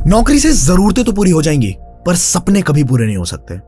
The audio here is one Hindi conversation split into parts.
नौकरी से जरूरतें तो पूरी हो जाएंगी, पर सपने कभी पूरे नहीं हो सकते।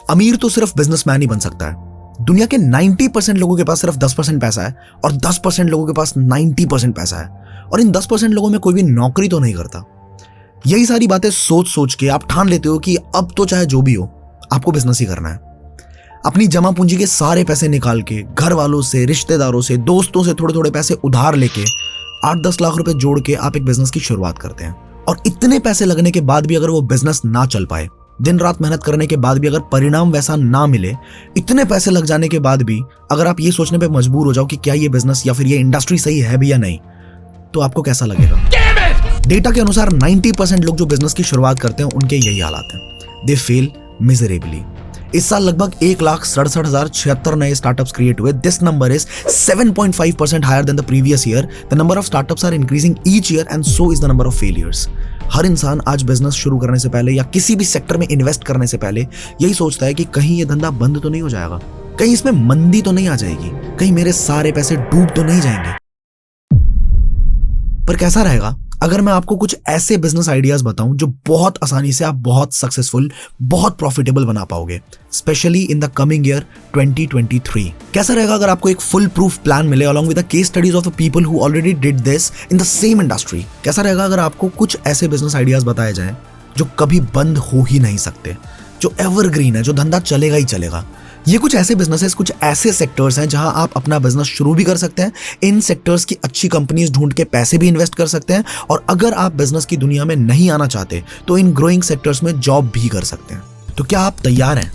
अमीर तो सिर्फ बिजनेसमैन ही बन सकता है। दुनिया के 90% लोगों के पास सिर्फ 10% पैसा है और 10% लोगों के पास 90% पैसा है, और इन 10% लोगों में कोई भी नौकरी तो नहीं करता। यही सारी बातें सोच सोच के आप ठान लेते हो कि अब तो चाहे जो भी हो, आपको बिजनेस ही करना है। अपनी जमा पूंजी के सारे पैसे निकाल के, घर वालों से, रिश्तेदारों से, दोस्तों से थोड़े थोड़े पैसे उधार लेके 8-10 लाख रुपए जोड़ के आप एक बिजनेस की शुरुआत करते हैं। और इतने पैसे लगने के बाद भी अगर वो बिजनेस ना चल पाए, दिन रात मेहनत करने के बाद भी अगर परिणाम वैसा ना मिले, इतने पैसे लग जाने के बाद भी अगर आप ये सोचने पे मजबूर हो जाओ कि क्या ये बिजनेस या फिर ये इंडस्ट्री सही है भी या नहीं, तो आपको कैसा लगेगा? डेटा के अनुसार 90% लोग जो बिजनेस की शुरुआत करते हैं उनके यही हालात हैं। They fail miserably. इस साल लगभग 1,67,076 नए स्टार्टअप्स क्रिएट हुए। This number is 7.5% higher than the previous year. The number of startups are increasing each year and so is the number of failures. हर इंसान आज बिजनेस शुरू करने से पहले या किसी भी सेक्टर में इन्वेस्ट करने से पहले यही सोचता है कि कहीं ये धंधा बंद तो नहीं हो जाएगा, कहीं इसमें मंदी तो नहीं आ जाएगी, कहीं मेरे सारे पैसे डूब तो नहीं जाएंगे। पर कैसा रहेगा अगर मैं आपको कुछ ऐसे बिजनेस आइडियाज बताऊं जो बहुत आसानी से आप बहुत सक्सेसफुल, बहुत प्रॉफिटेबल बना पाओगे, specially in the coming year 2023। कैसा रहेगा अगर आपको एक फुल प्रूफ प्लान मिले along with the case studies of the people who already did this in the same industry? कैसा रहेगा अगर आपको कुछ ऐसे बिजनेस आइडियाज बताए जाएं जो कभी बंद हो ही नहीं सकते, जो एवरग्रीन है, जो धंधा चलेगा ही चलेगा? ये कुछ ऐसे बिजनेसेस, कुछ ऐसे सेक्टर्स हैं जहां आप अपना बिजनेस शुरू भी कर सकते हैं, इन सेक्टर्स की अच्छी कंपनीज ढूंढ के पैसे भी इन्वेस्ट कर सकते हैं, और अगर आप बिजनेस की दुनिया में नहीं आना चाहते तो इन ग्रोइंग सेक्टर्स में जॉब भी कर सकते हैं। तो क्या आप तैयार हैं?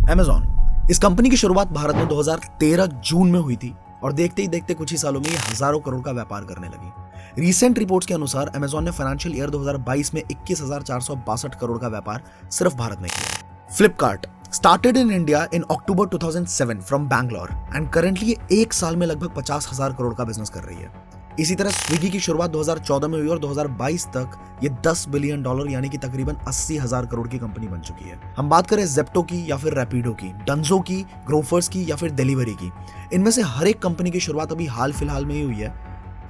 Amazon, इस कंपनी की शुरुआत भारत में 2013 जून में हुई थी और देखते ही देखते कुछ ही सालों में ये हजारों करोड़ का व्यापार करने लगी। रीसेंट रिपोर्ट्स के अनुसार Amazon ने फाइनेंशियल ईयर 2022 में 21,462 करोड़ का व्यापार सिर्फ भारत में किया। Flipkart started in India in October 2007 from Bangalore and currently ये एक साल में लगभग 50,000 करोड़ का बिजनेस कर रही है। इसी तरह स्विगी की शुरुआत 2014 में हुई और 2022 तक ये $10 बिलियन यानी कि तकरीबन 80,000 करोड़ की कंपनी बन चुकी है। हम बात करें जेप्टो की या फिर रैपिडो की, डंजो की, ग्रोफर्स की या फिर डिलीवरी की, इनमें से हर एक कंपनी की शुरुआत अभी हाल फिलहाल में ही हुई है,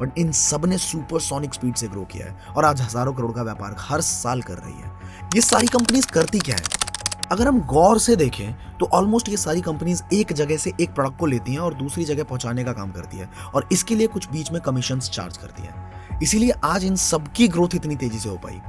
बट इन सब ने सुपरसोनिक स्पीड से ग्रो किया है और आज हजारों करोड़ का व्यापार हर साल कर रही है। ये सारी कंपनीज करती क्या है? अगर हम गौर से देखें तो ऑलमोस्ट ये सारी कंपनीज एक जगह से एक प्रोडक्ट को लेती हैं और दूसरी जगह पहुंचाने का काम करती है, और इसके लिए कुछ बीच में कमीशंस चार्ज करती है। इसीलिए आज इन सबकी ग्रोथ इतनी तेजी से हो पाई।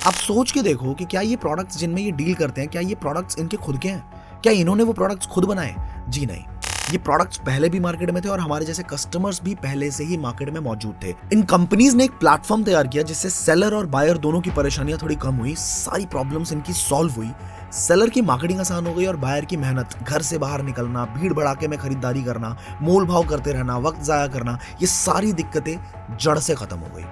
आप सोच के देखो कि क्या ये प्रोडक्ट्स जिनमें ये डील करते हैं, क्या ये प्रोडक्ट्स इनके खुद के हैं? क्या इन्होंने वो प्रोडक्ट्स खुद बनाए? जी नहीं, ये प्रोडक्ट्स पहले भी मार्केट में थे और हमारे जैसे कस्टमर्स भी पहले से ही मार्केट में मौजूद थे। इन कंपनीज ने एक प्लेटफॉर्म तैयार किया जिससे सेलर और बायर दोनों की परेशानियां थोड़ी कम हुई, सारी प्रॉब्लम्स इनकी सॉल्व हुई। सेलर की मार्केटिंग आसान हो गई और बायर की मेहनत, घर से बाहर निकलना, भीड़ भड़ाके में खरीदारी करना, मोल भाव करते रहना, वक्त जाया करना, ये सारी दिक्कतें जड़ से खत्म हो गई।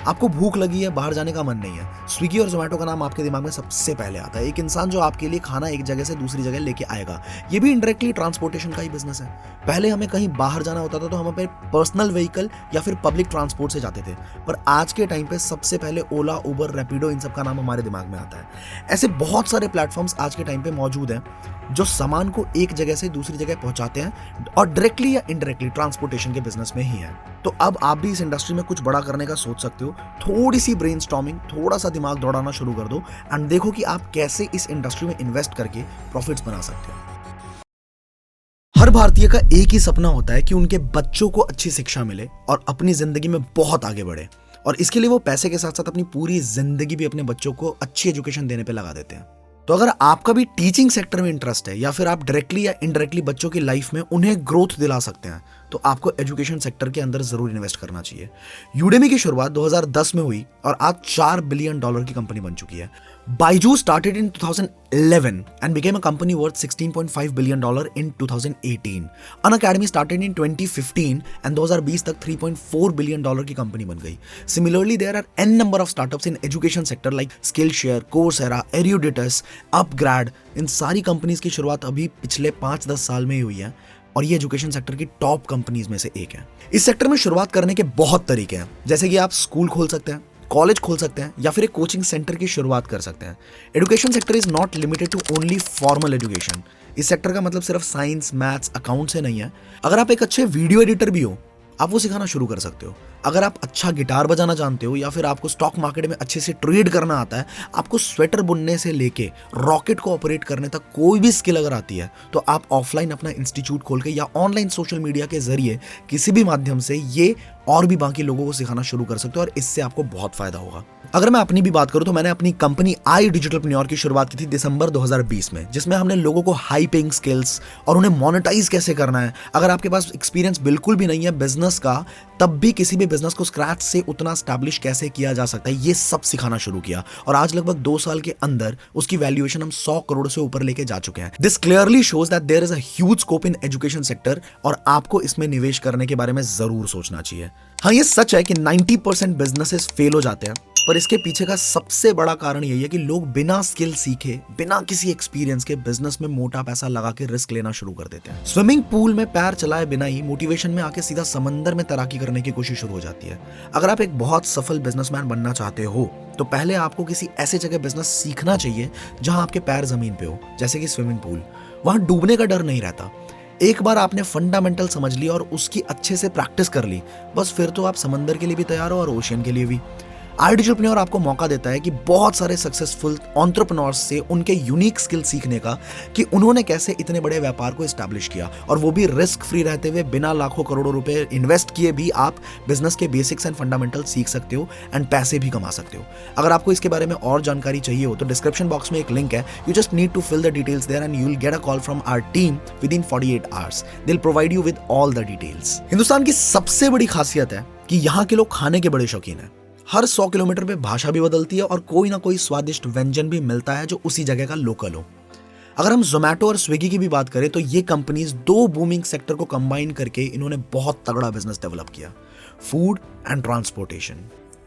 आपको भूख लगी है, बाहर जाने का मन नहीं है, स्विगी और जोमेटो का नाम आपके दिमाग में सबसे पहले आता है। एक इंसान जो आपके लिए खाना एक जगह से दूसरी जगह लेके आएगा। ये भी इनडायरेक्टली ट्रांसपोर्टेशन का ही बिजनेस है। पहले हमें कहीं बाहर जाना होता था तो हम अपने पर्सनल व्हीकल या फिर पब्लिक ट्रांसपोर्ट से जाते थे, पर आज के टाइम पे सबसे पहले ओला, उबर, रैपिडो, इन सब का नाम हमारे दिमाग में आता है। ऐसे बहुत सारे प्लेटफॉर्म्स आज के टाइम पे मौजूद हैं जो सामान को एक जगह से दूसरी जगह पहुंचाते हैं और डायरेक्टली या इनडायरेक्टली ट्रांसपोर्टेशन के बिजनेस में ही है। तो अब आप भी इस इंडस्ट्री में कुछ बड़ा करने का सोच सकते हो। थोड़ी सी ब्रेनस्टॉर्मिंग, थोड़ा सा दिमाग दौड़ाना शुरू कर दो एंड देखो कि आप कैसे इस इंडस्ट्री में इन्वेस्ट करके प्रॉफिट्स बना सकते हो। हर भारतीय का एक ही सपना होता है कि उनके बच्चों को अच्छी शिक्षा मिले और अपनी जिंदगी में बहुत आगे बढ़े, और इसके लिए वो पैसे के साथ साथ अपनी पूरी जिंदगी भी अपने बच्चों को अच्छी एजुकेशन देने पे लगा देते हैं। तो अगर आपका भी टीचिंग सेक्टर में इंटरेस्ट है या फिर आप डायरेक्टली या इनडायरेक्टली बच्चों की लाइफ में उन्हें ग्रोथ दिला सकते हैं, तो आपको एजुकेशन सेक्टर के अंदर जरूर इन्वेस्ट करना चाहिए। यूडेमी की शुरुआत 2010 में हुई और आज $4 बिलियन की कंपनी बन चुकी है। Byju's started in 2011 and became a company worth $16.5 billion in 2018. Unacademy started in 2015 and 2020 तक $3.4 बिलियन की कंपनी बन गई। Similarly, there are n number of startups in education sector like Skillshare, Coursera, Eruditus, Upgrad। इन सारी कंपनीज की शुरुआत अभी पिछले 5-10 साल में ही हुई है और ये एजुकेशन सेक्टर की टॉप कंपनीज में से एक है। इस सेक्टर में शुरुआत करने के बहुत तरीके हैं, जैसे कि आप स्कूल खोल सकते हैं, कॉलेज खोल सकते हैं या फिर एक कोचिंग सेंटर की शुरुआत कर सकते हैं। Education sector is not limited to only formal education. इस सेक्टर का मतलब सिर्फ साइंस, मैथ्स, अकाउंट से नहीं है। अगर आप एक अच्छे वीडियो एडिटर भी हो, आप वो सिखाना शुरू कर सकते हो। अगर आप अच्छा गिटार बजाना जानते हो या फिर आपको स्टॉक मार्केट में अच्छे से ट्रेड करना आता है, आपको स्वेटर बुनने से लेके रॉकेट को ऑपरेट करने तक कोई भी स्किल अगर आती है, तो आप ऑफलाइन अपना इंस्टीट्यूट खोल के या ऑनलाइन सोशल मीडिया के जरिए किसी भी माध्यम से ये और भी बाकी लोगों को सिखाना शुरू कर सकते हो और इससे आपको बहुत फायदा होगा। अगर मैं अपनी भी बात करूं तो मैंने अपनी कंपनी आई डिजिटलप्रेन्योर की शुरुआत की थी दिसंबर 2020 में, जिसमें हमने लोगों को हाई पेइंग स्किल्स और उन्हें मोनेटाइज कैसे करना है, अगर आपके पास एक्सपीरियंस बिल्कुल भी नहीं है बिजनेस का, तब भी किसी भी बिजनेस को स्क्रैच से उतना स्टैब्लिश कैसे किया जा सकता है, ये सब सिखाना शुरू किया। और आज लगभग 2 साल के अंदर उसकी वैल्यूएशन हम 100 करोड़ से ऊपर लेके जा चुके हैं। This clearly shows that there is a huge scope in education sector और आपको इसमें निवेश करने के बारे में जरूर सोचना चाहिए। हाँ, ये सच है कि 90% बिजनेसेस फेल हो जाते हैं, पर इसके पीछे का सबसे बड़ा कारण यही है कि लोग बिना स्किल सीखे, बिना किसी एक्सपीरियंस के बिजनेस में मोटा पैसा लगा के रिस्क लेना शुरू कर देते हैं। स्विमिंग पूल में पैर चलाए बिना ही मोटिवेशन में आके सीधा समंदर में तैराकी करने की कोशिश शुरू हो जाती है। अगर आप एक बहुत सफल बिजनेसमैन बनना चाहते हो तो पहले आपको किसी ऐसे जगह बिजनेस सीखना चाहिए जहां आपके पैर जमीन पे हो, जैसे कि स्विमिंग पूल। वहां डूबने का डर नहीं रहता। एक बार आपने फंडामेंटल समझ ली और उसकी अच्छे से प्रैक्टिस कर ली, बस फिर तो आप समंदर के लिए भी तैयार हो और ओशियन के लिए भी। आई डिजिटलप्रेन्योर आपको मौका देता है कि बहुत सारे सक्सेसफुल एंटरप्रेन्योर्स से उनके यूनिक स्किल सीखने का, कि उन्होंने कैसे इतने बड़े व्यापार को एस्टैब्लिश किया, और वो भी रिस्क फ्री रहते हुए, बिना लाखों करोड़ों रुपए इन्वेस्ट किए भी आप बिजनेस के बेसिक्स एंड फंडामेंटल सीख सकते हो एंड पैसे भी कमा सकते हो। अगर आपको इसके बारे में और जानकारी चाहिए हो तो डिस्क्रिप्शन बॉक्स में एक लिंक है, you just need to fill the details there and you will get a call from our team within 48 hours. They will provide you with all the details. Hindustan की सबसे बड़ी खासियत है कि यहाँ के लोग खाने के बड़े शौकीन हैं। हर 100 किलोमीटर पे भाषा भी बदलती है और कोई ना कोई स्वादिष्ट व्यंजन भी मिलता है जो उसी जगह का लोकल हो। अगर हम जोमैटो और स्विगी की भी बात करें तो ये कंपनीज 2 बूमिंग सेक्टर को कंबाइन करके इन्होंने बहुत तगड़ा बिजनेस डेवलप किया, food and transportation.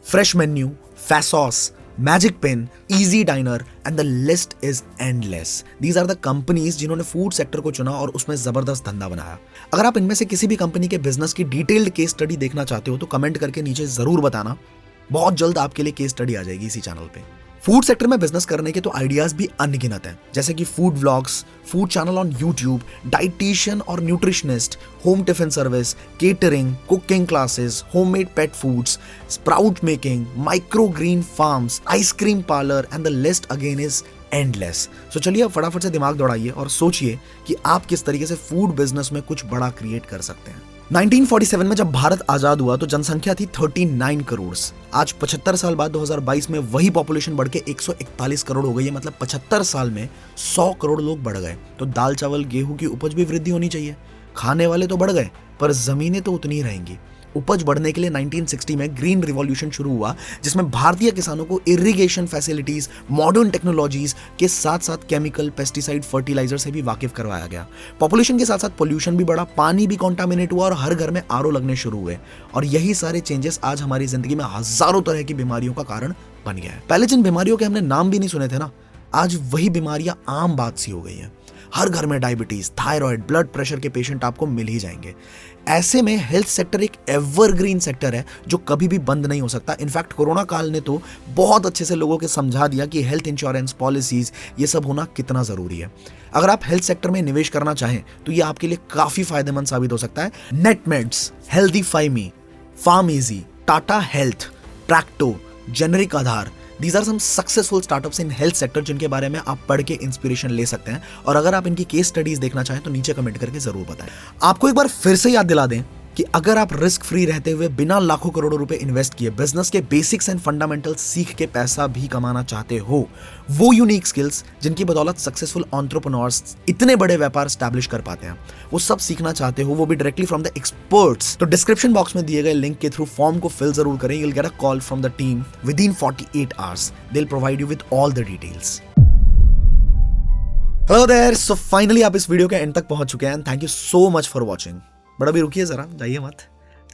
Fresh Menu, Faasos, Magic Pin, Easy Diner and the list is endless. These are the companies जिन्होंने फूड सेक्टर को चुना और उसमें जबरदस्त धंधा बनाया। अगर आप इनमें से किसी भी कंपनी के बिजनेस की डिटेल्ड केस स्टडी देखना चाहते हो तो कमेंट करके नीचे जरूर बताना। बहुत जल्द आपके लिए केस स्टडी आ जाएगी इसी चैनल पे। फूड सेक्टर में बिजनेस करने के तो आइडियाज भी अनगिनत हैं, जैसे कि food vlogs, food channel on YouTube, dietitian और nutritionist, home tiffin service, catering, cooking classes, homemade pet foods, sprout making, micro green farms, ice cream parlour and the list again is endless. So चलिए अब फटाफट से दिमाग दौड़ाइए और सोचिए कि आप किस तरीके से फूड बिजनेस में कुछ बड़ा क्रिएट कर सकते हैं। 1947 में जब भारत आजाद हुआ तो जनसंख्या थी 39 करोड़। आज 75 साल बाद 2022 में वही पॉपुलेशन बढ़ के 141 करोड़ हो गई है। मतलब 75 साल में 100 करोड़ लोग बढ़ गए। तो दाल चावल गेहूं की उपज भी वृद्धि होनी चाहिए। खाने वाले तो बढ़ गए पर जमीनें तो उतनी ही रहेंगी। उपज बढ़ने के लिए 1960 में ग्रीन रिवॉल्यूशन शुरू हुआ, जिसमें भारतीय किसानों को इरिगेशन फैसिलिटीज, मॉडर्न टेक्नोलॉजीज के साथ साथ केमिकल, पेस्टिसाइड, फर्टिलाइजर से भी वाकिफ करवाया गया। पॉपुलेशन के साथ साथ पोल्यूशन भी बढ़ा, पानी भी कॉन्टामिनेट हुआ और हर घर में आरओ लगने शुरू हुए। और यही सारे चेंजेस आज हमारी जिंदगी में हजारों तरह की बीमारियों का कारण बन गया है। पहले जिन बीमारियों के हमने नाम भी नहीं सुने थे ना, आज वही बीमारियां आम बात सी हो गई हैं। हर घर में डायबिटीज, थायराइड, ब्लड प्रेशर के पेशेंट आपको मिल ही जाएंगे। ऐसे में हेल्थ सेक्टर एक एवरग्रीन सेक्टर है जो कभी भी बंद नहीं हो सकता। इनफैक्ट कोरोना काल ने तो बहुत अच्छे से लोगों के समझा दिया कि हेल्थ इंश्योरेंस पॉलिसीज ये सब होना कितना जरूरी है। अगर आप हेल्थ सेक्टर में निवेश करना चाहें तो ये आपके लिए काफी फायदेमंद साबित हो सकता है। Netmeds, HealthifyMe, PharmEasy, Tata Health, Practo, generic Aadhaar, These are some successful startups in health sector जिनके बारे में आप पढ़ के इंस्पिरेशन ले सकते हैं। और अगर आप इनकी केस स्टडीज देखना चाहें तो नीचे कमेंट करके जरूर बताएं। आपको एक बार फिर से याद दिला दें कि अगर आप रिस्क फ्री रहते हुए बिना लाखों करोड़ों रुपए इन्वेस्ट किए बिजनेस के बेसिक्स एंड फंडामेंटल्स सीख के पैसा भी कमाना चाहते हो, वो यूनिक स्किल्स जिनकी बदौलत सक्सेसफुल एंटरप्रेन्योर्स इतने बड़े व्यापार एस्टैब्लिश कर पाते हैं, वो सब सीखना चाहते हो, वो भी डायरेक्टली फ्रॉम द एक्सपर्ट्स, तो डिस्क्रिप्शन बॉक्स में दिए गए लिंक के थ्रू फॉर्म को फिल जरूर करें। You will get a call from the team within 48 hours. They will provide you with all the details. Hello there, so finally आप इस वीडियो के एंड तक पहुंच चुके हैं। Thank you so much for watching. But अभी रुकिए जरा, जाइए मत।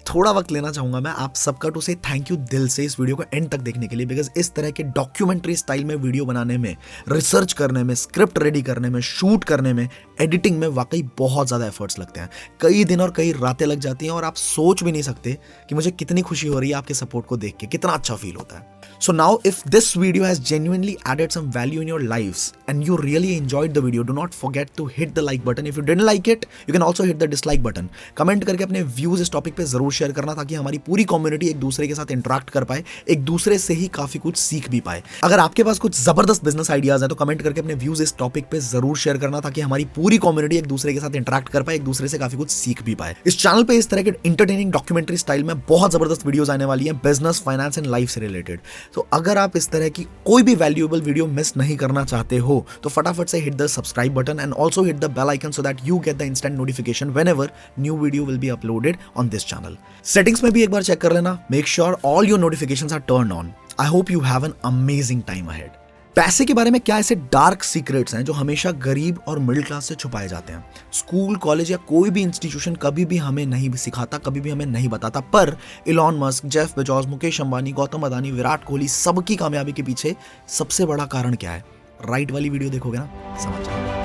थोड़ा वक्त लेना चाहूंगा मैं आप सबका टू से थैंक यू दिल से इस वीडियो को एंड तक देखने के लिए, बिकॉज इस तरह के डॉक्यूमेंट्री स्टाइल में वीडियो बनाने में, रिसर्च करने में, स्क्रिप्ट रेडी करने में, शूट करने में, एडिटिंग में वाकई बहुत ज़्यादा एफर्ट्स लगते हैं। कई दिन और कई रातें लग जाती हैं और आप सोच भी नहीं सकते कि मुझे कितनी खुशी हो रही है आपके सपोर्ट को देख के, कितना अच्छा फील होता है। So now if this video has genuinely added some value in your lives and you really enjoyed the video, do not forget to hit the like button. If you didn't like it, you can also hit the dislike button. Comment करके अपने views इस टॉपिक पे जरूर शेयर करना ताकि हमारी पूरी कम्युनिटी एक दूसरे के साथ इंटरेक्ट कर पाए, एक दूसरे से ही काफी कुछ सीख भी पाए। अगर आपके पास कुछ जबरदस्त बिजनेस आइडियाज है तो कमेंट करके अपने व्यूज इस टॉपिक पे जरूर शेयर करना ताकि हमारी पूरी कम्युनिटी एक दूसरे के साथ इंटरेक्ट कर पाए, एक दूसरे से काफी कुछ सीख भी पाए। इस चैनल पे इस तरह के इंटरटेनिंग डॉक्यूमेंट्री स्टाइल में बहुत जबरदस्त वीडियोस आने वाली हैं बिजनेस, फाइनेंस एंड लाइफ से रिलेटेड। तो अगर आप इस तरह की कोई भी वैल्यूएबल वीडियो मिस नहीं करना चाहते हो तो फटाफट से hit the subscribe button and also hit the bell icon so that you get the instant notification whenever new video will be uploaded on this channel. Settings में भी एक बार चेक कर लेना, make sure all your notifications are turned on. I hope you have an amazing time ahead. पैसे के बारे में क्या ऐसे डार्क सीक्रेट्स हैं जो हमेशा गरीब और मिडिल क्लास से छुपाए जाते हैं? स्कूल, कॉलेज या कोई भी इंस्टीट्यूशन कभी भी हमें नहीं सिखाता, कभी भी हमें नहीं बताता। पर Elon Musk, Jeff Bezos, Mukesh Ambani, Gautam Adani, Virat Kohli, सबकी कामयाबी के पीछे सबसे बड़ा कारण क्या है? राइट वाली वीडियो देखोगे ना, समझ जाओगे।